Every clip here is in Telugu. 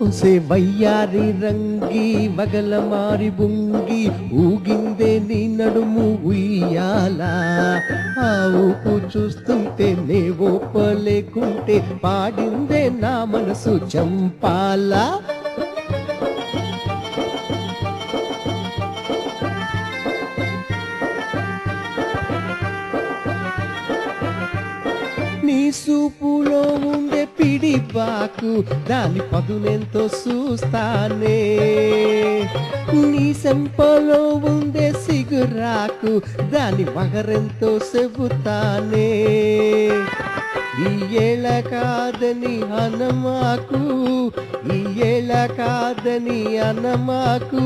ఉసే వయ్యారి రంగి వగల మారి బుంగి ఊగిందే నీ నడుము ఉయ్యాల ఆ ఊపు చూస్తుంటే నే ఓపలేకుంటే పాడిందే నా మనసు చంపాల నీ సూపులో ఉండే పిడిబాకు దాని పదునెంతో చూస్తానే నీ సెంపలో ఉండే సిగురాకు దాని వగరెంతో చెబుతానే ఈ ఏళ కాదని అనమాకు ఈ ఏళ కాదని అనమాకు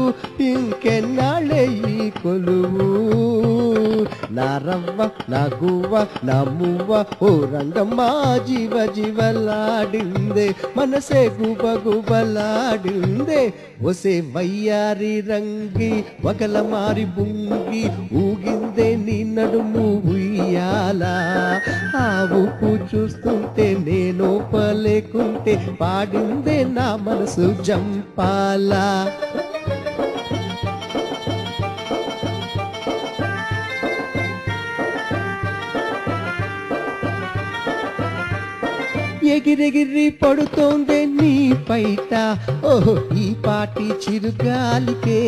ఇంకెన్నాళ్ళే ఈ కొలువు నా రవ్వ నా గువ్వ నా మువ్వ ఓ రంగమ్మ జీవ జీవలాడిందే మనసే గుబ గుబలాడిందే ఒసే వయ్యారి రంగి వగల మారి బుంగి ఊగిందే నీ నడుము ఉయ్యాల ఆ ఊపు చూస్తుంటే నేనోపలేకుంటే పాడిందే నా మనసు జంపాలా ఎగిరెగిరి పడుతోందే నీ పైట ఓహో ఈ పాటి చిరుగాలికే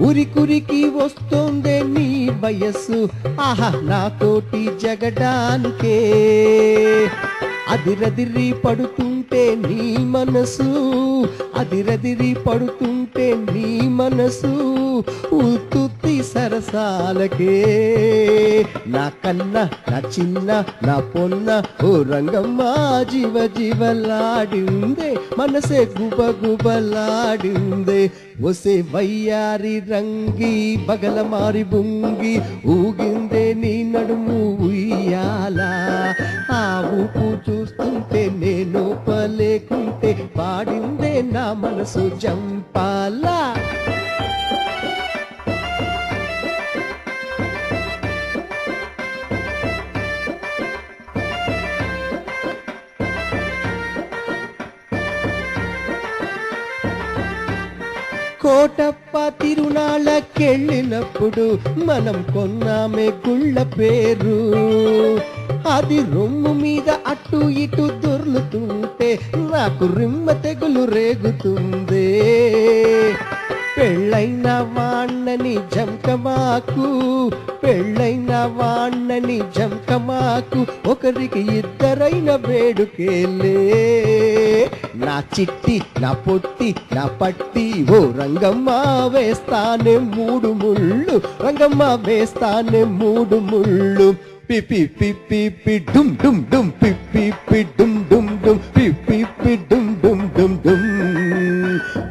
ఉరికురికి వస్తోందే నీ వయస్సు ఆహా నాతోటి జగడానికే అదిరదిరి పడుతుంటే నీ మనసు అదిరదిరి పడుతుంటే నీ మనసు ఉత్తుత్తి సరసాలకే నా కన్న నా చిన్న నా పొన్న ఓ రంగమ్మ జీవ జీవలాడిందే మనసే గుబ గుబలాడిందే ఒసే వయ్యారి రంగి బగల మారి బుంగి ఊగిందే నీ నడుము ఉయ్యాల ఆ ఊపు చూస్తుంటే నేనోపలేకుంటే పాడిందే నా మనసు జంపాలా కోటప్ప తిరునాళ్ళకెళ్ళినప్పుడు మనం కొన్నామే గుళ్ళ పేరు అది రొమ్ము మీద అటు ఇటు దొర్లుతుంటే నాకు రిమ్మ తెగులు రేగుతుందే పెళ్ళైన వాణ్ణని జంకమాకు పెళ్ళైన వాణ్ణని జంకమాకు ఒకరికి ఇద్దరైన వేడుకేలే నా చిట్టి నా పొట్టి నా పట్టి ఓ రంగమ్మ వేస్తానే మూడు ముళ్ళు రంగమ్మ వేస్తానే మూడు ముళ్ళు పిపి పిపి పి డుమ్ డుమ్ డుమ్ పిపి పి డుమ్ డుమ్ డుమ్ పిపి పి డుమ్ డుమ్ డుమ్ డుమ్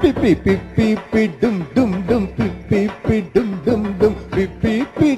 పిపి పిపి పి డుమ్ డుమ్ డుమ్ పిపి పి డుమ్ డుమ్ డుమ్ పిపి పి